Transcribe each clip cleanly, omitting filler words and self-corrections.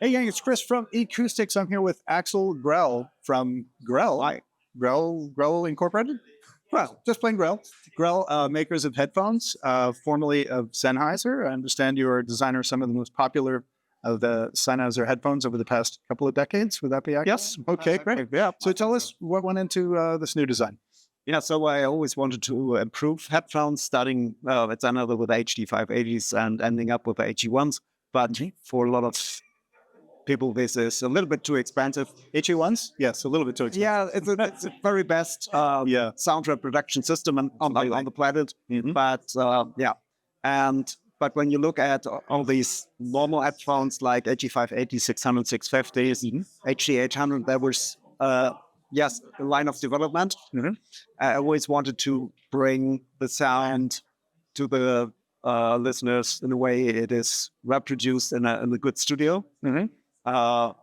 Hey, gang, it's Chris from Ecoustics. I'm here with Axel Grell from Grell. Grell Incorporated? Well, just plain Grell. Grell, makers of headphones, formerly of Sennheiser. I understand you are a designer of some of the most popular of the Sennheiser headphones over the past couple of decades. Would that be accurate? Yes. Okay, great. Yeah. So tell us what went into this new design. Yeah. So I always wanted to improve headphones, starting at Sennheiser with HD 580s and ending up with the HD1s. But for a lot of people, this is a little bit too expensive. HE1s? Yes, a little bit too expensive. Yeah, it's the very best sound reproduction system on the planet. Mhm. But when you look at all these normal headphones like HD 580, 600, 650s, HD 800, there was a line of development. Mhm. I always wanted to bring the sound to the listeners in a way it is reproduced in a good studio. Mhm.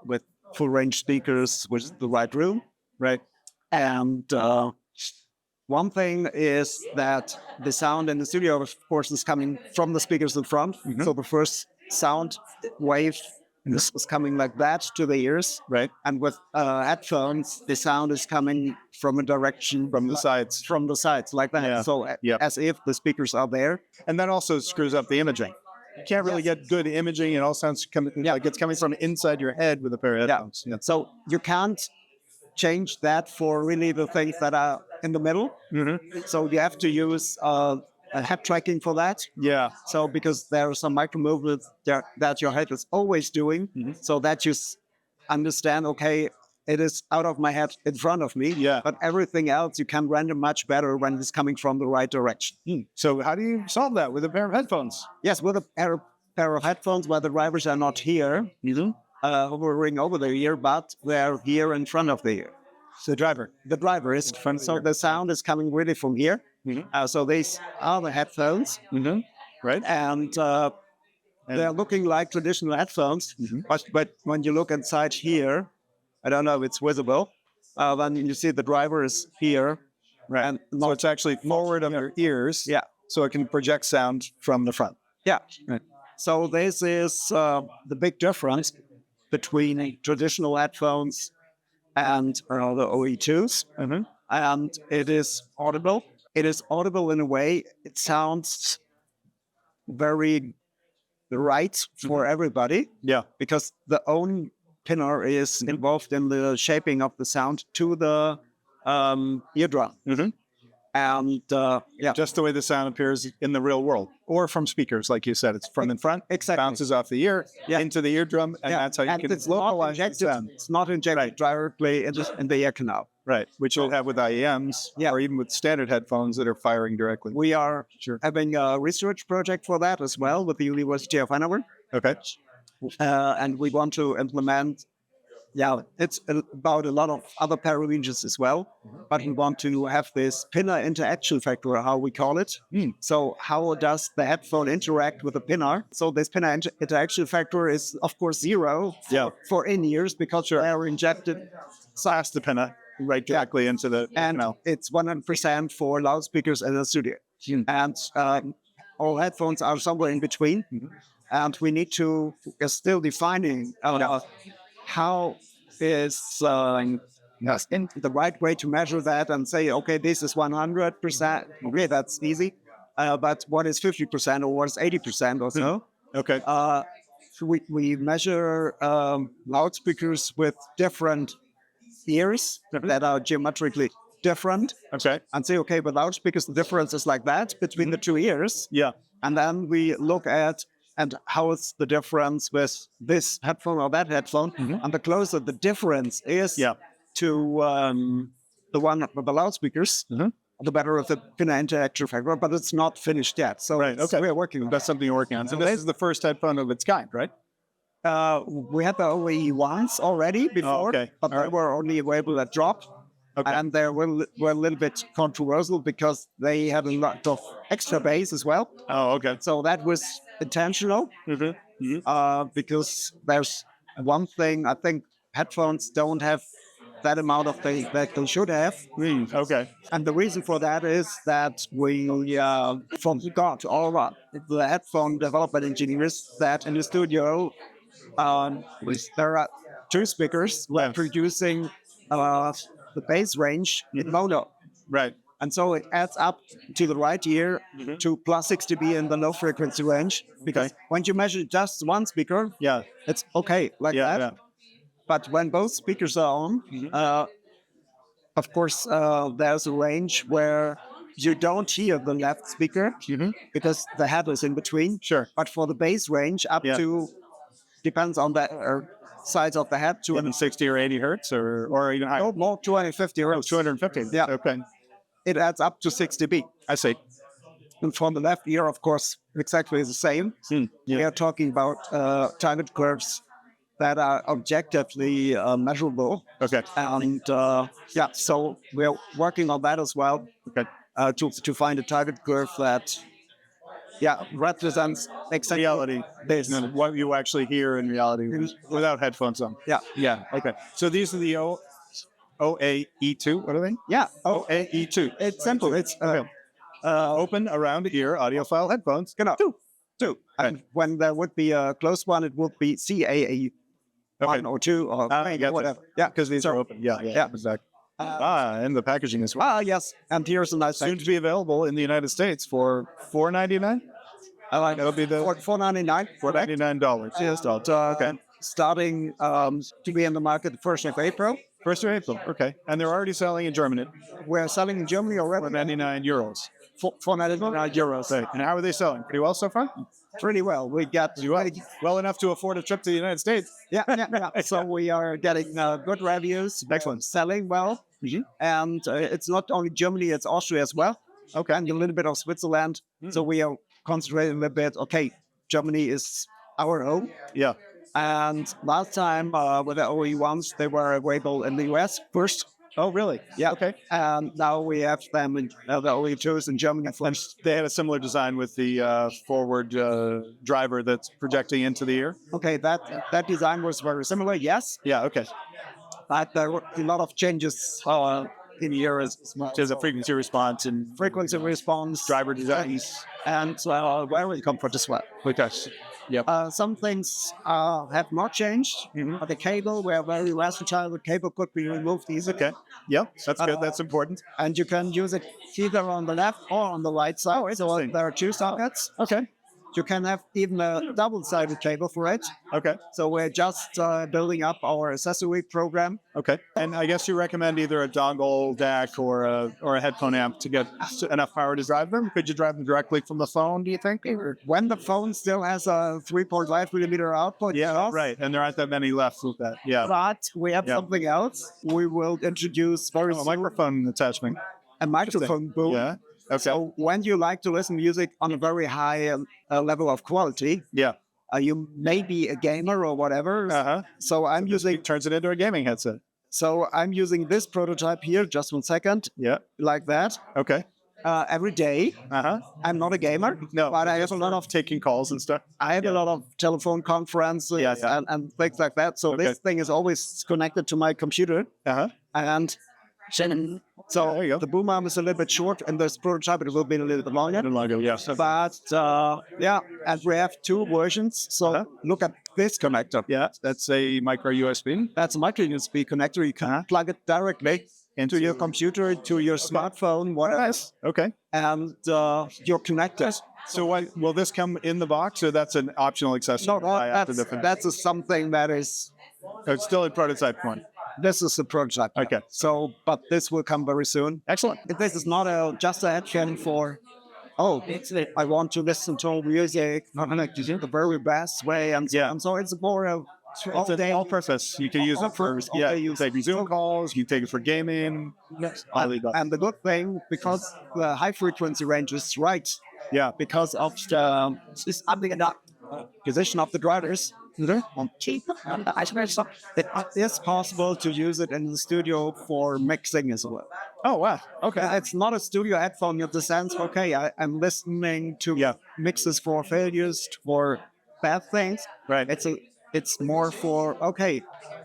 With full range speakers with the right room. Right. And one thing is that the sound in the studio, of course, is coming from the speakers in front. Mhm. So the first sound wave is coming like that to the ears. Right. And with headphones, the sound is coming from a direction From the sides. from the sides like that. Yeah. So Yeah. as if the speakers are there. And that also screws up the imaging. You can't really get good imaging. It all sounds like it's coming from inside your head with a pair of headphones. Yeah. So you can't change that for really the things that are in the middle. Mhm. So you have to use a head tracking for that. Yeah. So because there are some micro movements that your head is always doing, so that you understand, okay, it is out of my head in front of me. Yeah. But everything else you can render much better when it's coming from the right direction. So how do you solve that with a pair of headphones? Yes, with a pair of headphones where the drivers are not here, hovering over the ear, but they're here in front of the ear. The driver. The driver is from, so the sound is coming really from here. So these are the headphones, Right. and they're looking like traditional headphones. But when you look inside here, I don't know if it's visible. Then you see the driver is here, Right. and So it's actually forward of your ears. Yeah. So it can project sound from the front. yeah. Right. So this is the big difference between traditional headphones and the OE2s. And it is audible. It is audible in a way. It sounds very right for everybody. Yeah. Because the own pinner is involved in the shaping of the sound to the eardrum. And Just the way the sound appears in the real world, or from speakers, like you said, it's from in front, Exactly. bounces off the ear into the eardrum, and that's how you can it's not localize the injected. sound. It's not injected directly in the ear canal. Right, which you'll have with IEMs, or even with standard headphones that are firing directly. We are having a research project for that as well with the University of Hanover. Okay. And we want to implement, it's about a lot of other parameters as well, but we want to have this pinner interaction factor, how we call it. So how does the headphone interact with the pinner? So this pinner interaction factor is, of course, 0 for in-ears because they are injected. Slash the pinner right directly into the canal. It's 100% for loudspeakers in the studio. And all headphones are somewhere in between. And we need to, we're still defining how is the right way to measure that and say, okay, this is 100%. Okay, that's easy. But what is 50% or what is 80% or so? Okay. So we measure loudspeakers with different ears that are geometrically different. Okay. And say, okay, with loudspeakers, the difference is like that between the two ears. Yeah. And then we look at and how is the difference with this headphone or that headphone. And the closer the difference is to the one with the loudspeakers, the better of the pinner interaction factor, but it's not finished yet. So we're working on that. That's something you're working on. So this is the first headphone of its kind, right? We had the OAE1s already before, but they were only available at drop. And they were a little bit controversial because they had a lot of extra bass as well. Oh, okay. So that was intentional because there's one thing, I think headphones don't have that amount of bass that they should have. Okay. And the reason for that is that we forgot all about the headphone development engineers that in the studio There are two speakers producing the bass range in mono. Right. And so it adds up to the right ear to plus 6 dB in the low frequency range. Because when you measure just one speaker, it's okay like that. Yeah. But when both speakers are on, of course, there's a range where you don't hear the left speaker because the head is in between. Sure. But for the bass range, up to, depends on the size of the head, 260 or 80 hertz or even higher? No, more 250 hertz. 250. Yeah. Okay. It adds up to 6 dB. I see. And from the left ear, of course, exactly the same. We are talking about target curves that are objectively measurable. Okay. And so we're working on that as well. Okay. To find a target curve that represents exactly reality. this. What you actually hear in reality without headphones on. Yeah. Yeah. Okay. So these are the OAE2. What are they? Yeah. OAE2. It's simple. It's open around ear audiophile headphones. Genau. Two. And when there would be a close one, it would be CAA 1 or 2 or whatever. Yeah, because these are open. Yeah, exactly. And the packaging as well. Yes. And here's a nice soon to be available in the United States for $4.99. That'll be the $4.99. $4.99. Yes. Okay. Starting to be in the market 1st of April. 1st of April. Okay. And they're already selling in Germany. We're selling in Germany already. 99 euros. 499 euros. Right. And how are they selling? Pretty well so far? Pretty well. We got well enough to afford a trip to the United States. Yeah. So we are getting good reviews. Excellent. Selling well. And it's not only Germany, it's Austria as well. Okay. And a little bit of Switzerland. So we are concentrating a little bit. Okay, Germany is our home. Yeah. And last time with the OE1s, they were available in the US first. Oh, really? Yeah. Okay. And now we have them in the OE2s in Germany. And they had a similar design with the forward driver that's projecting into the ear. Okay, that design was very similar. Yes. Yeah. Okay. But there were a lot of changes in the ear as well. There's a frequency response and driver designs, and wearable comfort as well. Because some things have not changed. The cable, we're very versatile. The cable could be removed easily. Okay. Yep, that's good. That's important. And you can use it either on the left or on the right side. So there are two sockets. Okay. You can have even a double-sided cable for it. Okay. So we're just building up our accessory program. Okay. And I guess you recommend either a dongle DAC or a headphone amp to get enough power to drive them? Could you drive them directly from the phone, do you think? When the phone still has a 3.5 millimeter output. Yeah, right. And there aren't that many left with that. Yeah. But we have something else. We will introduce a microphone attachment. A microphone boom. Yeah. Okay. So when you like to listen to music on a very high level of quality, you may be a gamer or whatever. So I'm using turns it into a gaming headset. So I'm using this prototype here. Just 1 second. Yeah. Like that. Okay. Every day. I'm not a gamer. No. But I have a lot of taking calls and stuff. I have a lot of telephone conferences and things like that. So this thing is always connected to my computer. And so there you go. The boom arm is a little bit short, and this prototype it will be a little bit longer. Yes. But and we have two versions. So look at this connector. Yeah, that's a micro USB. That's a micro USB connector. You can plug it directly into your computer, to your smartphone, whatever. Nice. Okay. And you're connected. So will this come in the box, or that's an optional accessory? No, that's something that is. It's still in prototype form. This is a prototype. Okay. So, but this will come very soon. Excellent. This is not just a headphone for, I want to listen to music, not like the very best way. And so it's more of all purpose. You can use it for taking Zoom calls. You take it for gaming. Yes. And the good thing, because the high frequency range is right. Yeah. Because of the position of the drivers. It is possible to use it in the studio for mixing as well. Oh, wow. Okay. It's not a studio headphone in the sense, I'm listening to mixes for failures, for bad things. Right. It's more for,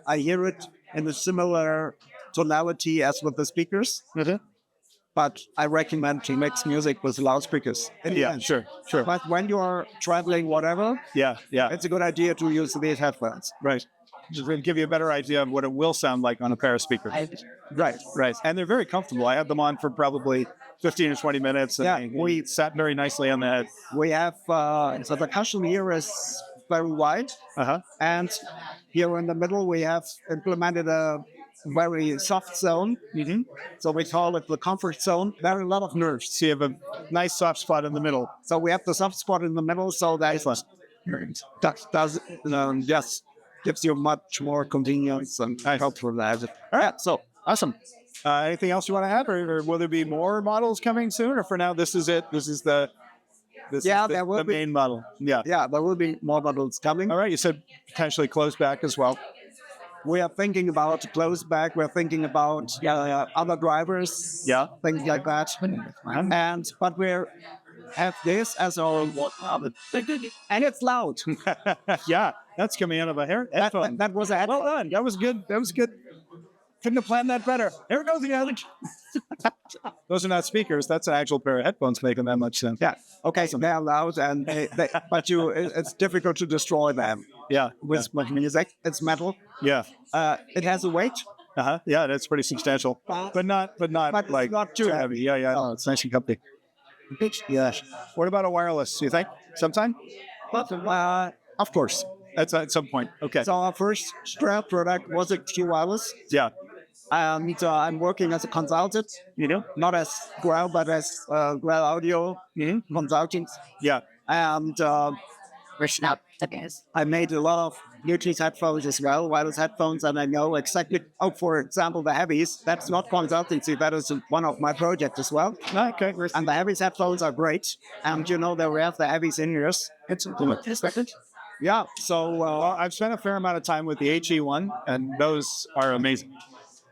I hear it in a similar tonality as with the speakers. but I recommend to mix music with loudspeakers. Yeah, sure. But when you are traveling, whatever, Yeah. it's a good idea to use these headphones. Right. Just to give you a better idea of what it will sound like on a pair of speakers. Right. And they're very comfortable. I had them on for probably 15 or 20 minutes. And we sat very nicely on the head. We have, so the cushion here is very wide. And here in the middle, we have implemented a very soft zone. So we call it the comfort zone. There are a lot of nerves. So you have a nice soft spot in the middle. So we have the soft spot in the middle, so that does just gives you much more convenience and comfort. All right, so awesome. Anything else you want to add, or will there be more models coming soon? Or for now, this is it. This is the main model. Yeah, there will be more models coming. All right, you said potentially close back as well. We are thinking about close back. We're thinking about other drivers. Yeah, things like that. But we have this as our and it's loud. Yeah, that's coming out of a headphone. That was a headphone. Well done. That was good. Couldn't have planned that better. Here it goes again. Those are not speakers. That's an actual pair of headphones making that much sense. Yeah. Okay, so they're loud, and but it's difficult to destroy them. Yeah. With music, it's metal. Yeah. It has a weight. Yeah, that's pretty substantial, but not like not too heavy. Yeah. Oh, it's nice and comfy. Yeah. What about a wireless? Do you think sometime? Of course. That's at some point. Okay. So our first strap product was a Q wireless. Yeah. And I'm working as a consultant. Not as Grell, but as Grell Audio consultant. Yeah. And I made a lot of Bluetooth headphones as well, wireless headphones, and I know exactly. Oh, for example, the heavies. That's not consultancy. That is one of my projects as well. Okay. And the heavies headphones are great. And that we have the heavies in ears. It's yeah. So I've spent a fair amount of time with the HE1, and those are amazing.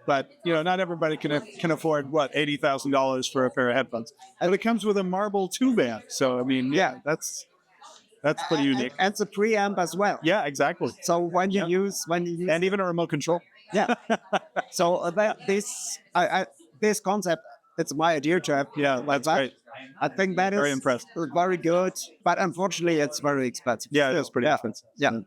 But not everybody can afford $80,000 for a pair of headphones. And it comes with a marble 2-band. So I mean, yeah, that's pretty unique. And it's a preamp as well. Yeah, exactly. So when you use and even a remote control. Yeah. So this concept, it's my idea to have. Yeah, that's great. I think that very is impressed. Very good, but unfortunately, it's very expensive. Yeah, it is pretty expensive. Yeah.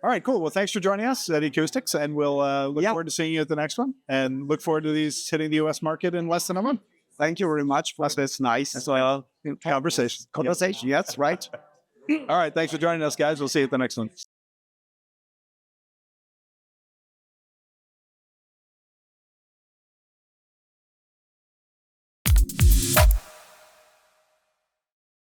All right, cool. Well, thanks for joining us at Acoustics, and we'll look forward to seeing you at the next one, and look forward to these hitting the U.S. market in less than a month. Thank you very much for this nice conversation. Yes, right. All right, thanks for joining us, guys. We'll see you at the next one.